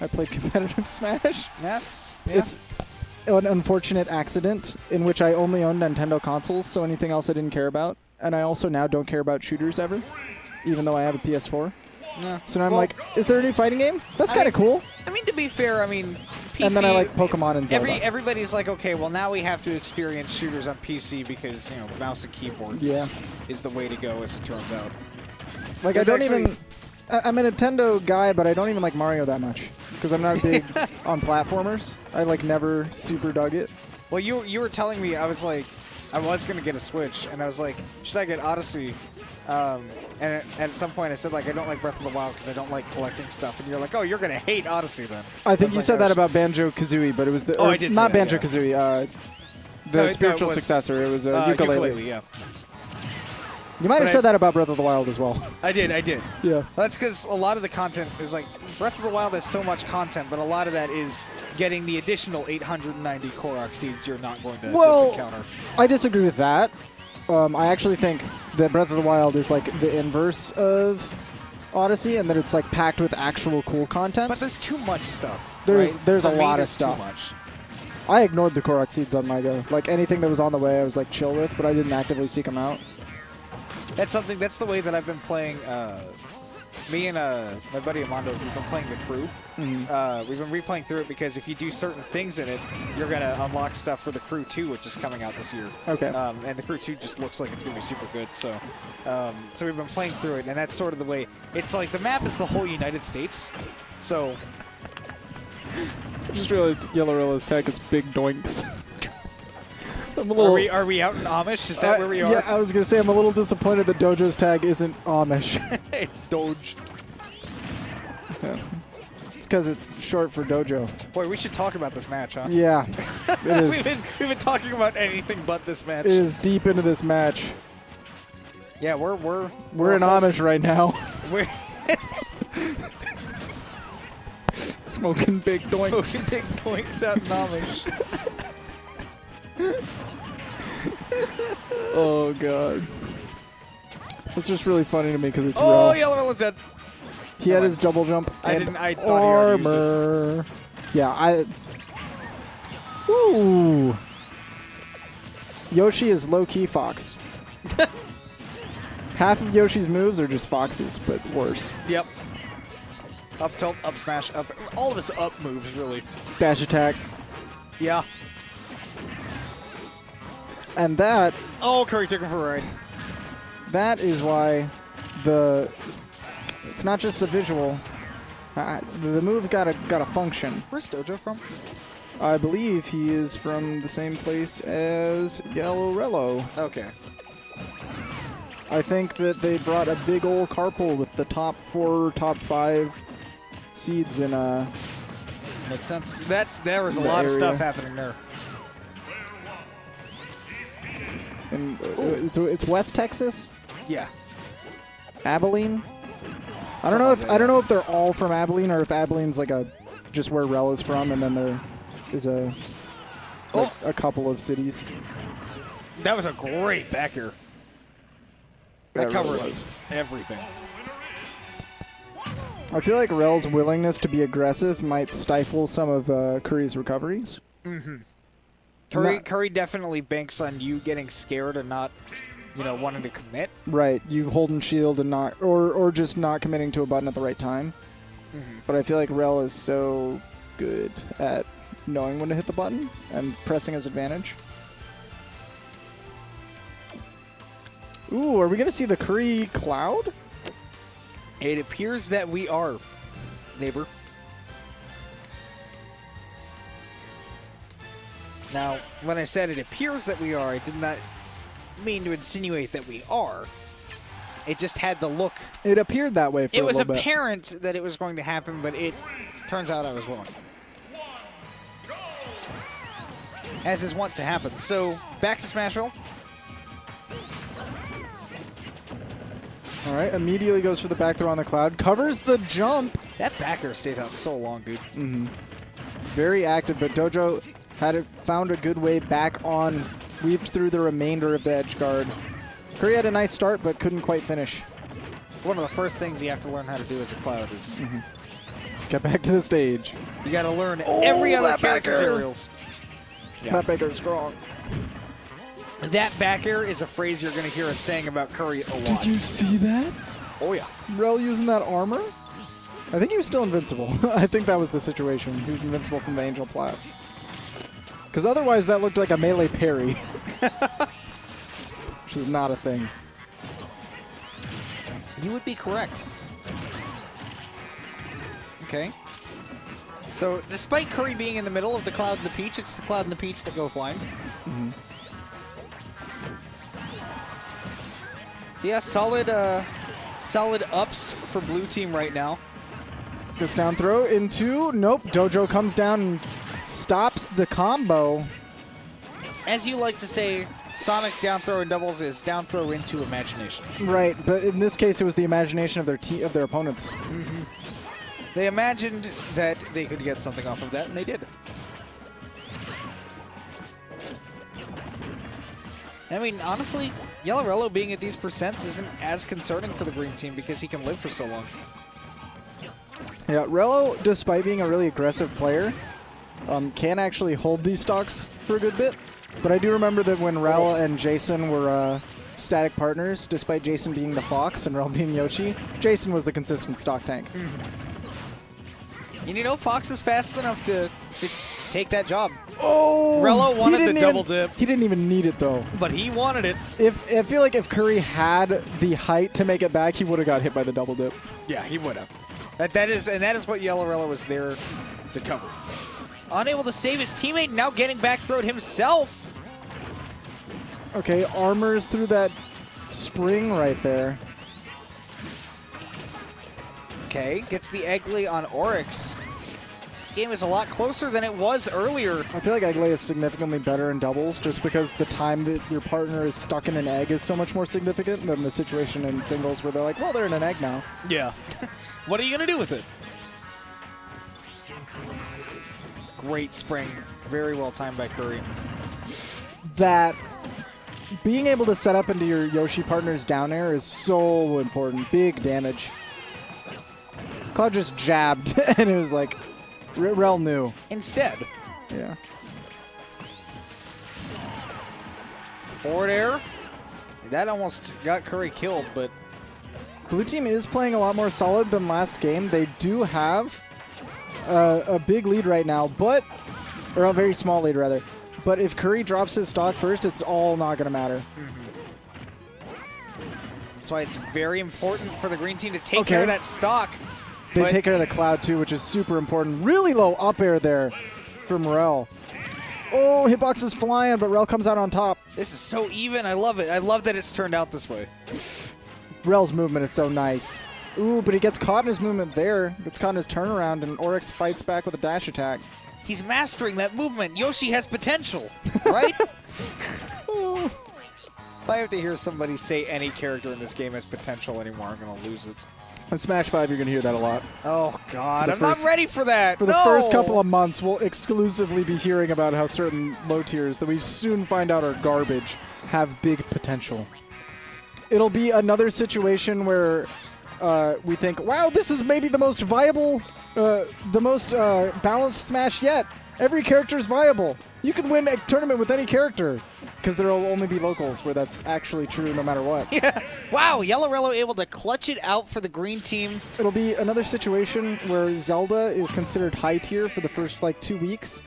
I played competitive Smash. That's It's an unfortunate accident in which I only owned Nintendo consoles, so anything else I didn't care about. And I also now don't care about shooters ever, even though I have a PS4. Yeah. So now I'm like, is there a new fighting game? That's kind of cool. I mean, to be fair, I mean, PC, And then I like Pokemon and Zelda. Everybody's like, okay, well now we have to experience shooters on PC because mouse and keyboard is the way to go, as it turns out. Like I'm a Nintendo guy, but I don't even like Mario that much because I'm not big on platformers. I like never super dug it. Well, you were telling me, I was gonna get a Switch, and I was like, should I get Odyssey? And at some point I said, like, I don't like Breath of the Wild because I don't like collecting stuff. And you're like, oh, you're going to hate Odyssey then. I think you said that about Banjo-Kazooie, but it was the... I did say not that, Banjo-Kazooie, the spiritual successor. It was Ukulele. Yeah. You might have said that about Breath of the Wild as well. I did. Yeah. That's because a lot of the content is like, Breath of the Wild has so much content, but a lot of that is getting the additional 890 Korok seeds you're not going to just encounter. I disagree with that. I actually think that Breath of the Wild is like the inverse of Odyssey, and that it's like packed with actual cool content. But there's too much stuff. There's For a me, lot of there's stuff. Too much. I ignored the Korok seeds on my go. Like anything that was on the way, I was like chill with, but I didn't actively seek them out. That's the way that I've been playing. Me and my buddy Amando, we've been playing the crew. Mm-hmm. We've been replaying through it because if you do certain things in it, you're going to unlock stuff for the crew 2, which is coming out this year. Okay. And the crew 2 just looks like it's going to be super good. So so we've been playing through it, and that's sort of the way. It's like the map is the whole United States. So I just realized YellowRello's tag is big doinks. I'm a little, are we out in Amish? Is that where we are? Yeah, I was going to say I'm a little disappointed that Dojo's tag isn't Amish. It's Doge. Yeah. It's because it's short for Dojo. Boy, we should talk about this match, huh? Yeah, it is. we've been talking about anything but this match. It is deep into this match. Yeah, we're in Amish right now. We're smoking big doinks. Smoking big doinks out in Amish. Oh god, it's just really funny to me because it's Oh, real. YellowRello's dead. He had his double jump and I thought he already used it. armor. Yeah, Ooh. Yoshi is low-key Fox. Half of Yoshi's moves are just Fox's, but worse. Yep. Up tilt, up smash, up. All of its up moves, really. Dash attack. Yeah. And that... Oh, Kurry took him for a ride. That is why it's not just the visual. The move got a function. Where's Dojo from? I believe he is from the same place as YellowRello. Okay. I think that they brought a big old carpool with the top 4, top 5 seeds in Makes sense. There was a lot of stuff happening there. And it's West Texas. Yeah. Abilene. I don't know if they're all from Abilene or if Abilene's like just where Rel is from, and then there is a couple of cities. That was a great back air. That covered everything. I feel like Rel's willingness to be aggressive might stifle some of Kurry's recoveries. Mm-hmm. Kurry definitely banks on you getting scared and not, wanting to commit. Right, you holding shield and not, or just not committing to a button at the right time. Mm-hmm. But I feel like Rel is so good at knowing when to hit the button and pressing his advantage. Ooh, are we going to see the Kurry Cloud? It appears that we are, neighbor. Now, when I said it appears that we are, I did not mean to insinuate that we are. It just had the look. It appeared that way for a little bit. It was apparent that it was going to happen, but it turns out I was wrong. As is wont to happen. So, back to Smashville. All right, immediately goes for the back throw on the cloud. Covers the jump. That backer stays out so long, dude. Mm-hmm. Very active, but Dojo found a good way back on, weaved through the remainder of the edge guard. Kurry had a nice start, but couldn't quite finish. One of the first things you have to learn how to do as a cloud is Get back to the stage. You got to learn every other that character's back air. aerials. Yeah. That back air is strong. That back air is a phrase you're going to hear us saying about Kurry a lot. Did you see that? Oh, yeah. Rel using that armor? I think he was still invincible. I think that was the situation. He was invincible from the Angel Plat. Because otherwise that looked like a melee parry. Which is not a thing. You would be correct. Okay. So, despite Kurry being in the middle of the Cloud and the Peach, it's the Cloud and the Peach that go flying. Mm-hmm. So yeah, solid ups for blue team right now. Gets down throw into, nope, Dojo comes down and stops the combo. As you like to say, Sonic down throw in doubles is down throw into imagination. Right, but in this case it was the imagination of their opponents. Mm-hmm. They imagined that they could get something off of that, and they did. I mean, honestly, YellowRello being at these percents isn't as concerning for the green team because he can live for so long. Yeah, Rello, despite being a really aggressive player, can actually hold these stocks for a good bit. But I do remember that when Rel and Jason were static partners, despite Jason being the Fox and Rel being Yoshi, Jason was the consistent stock tank. And you know, Fox is fast enough to take that job. Oh! Rello wanted the double dip. He didn't even need it, though. But he wanted it. I feel like if Kurry had the height to make it back, he would have got hit by the double dip. Yeah, he would have. That is what YellowRello was there to cover. Unable to save his teammate, now getting back throwed himself. Okay, armors through that spring right there. Okay, gets the Eggly on Orex. This game is a lot closer than it was earlier. I feel like Eggley is significantly better in doubles just because the time that your partner is stuck in an egg is so much more significant than the situation in singles where they're like, well, they're in an egg now. Yeah. What are you going to do with it? Great spring. Very well timed by Kurry. That being able to set up into your Yoshi partner's down air is so important. Big damage. Cloud just jabbed, and it was like, Rel knew. Instead. Yeah. Forward air. That almost got Kurry killed, but... Blue team is playing a lot more solid than last game. They do have a big lead right now, or a very small lead, rather. But if Kurry drops his stock first, it's all not going to matter. That's why it's very important for the green team to take care of that stock. They take care of the Cloud, too, which is super important. Really low up air there from Rel. Oh, hitbox is flying, but Rel comes out on top. This is so even. I love it. I love that it's turned out this way. Rel's movement is so nice. Ooh, but he gets caught in his movement there. Gets caught in his turnaround, and Orex fights back with a dash attack. He's mastering that movement. Yoshi has potential, right? If I have to hear somebody say any character in this game has potential anymore, I'm going to lose it. In Smash 5, you're going to hear that a lot. Oh, God. I'm not ready for that. For the first couple of months, we'll exclusively be hearing about how certain low tiers that we soon find out are garbage have big potential. It'll be another situation where we think, wow, this is maybe the most viable, the most balanced Smash yet. Every character is viable. You can win a tournament with any character. Because there will only be locals where that's actually true no matter what. Yeah. Wow, YellowRello able to clutch it out for the green team. It'll be another situation where Zelda is considered high tier for the first, 2 weeks.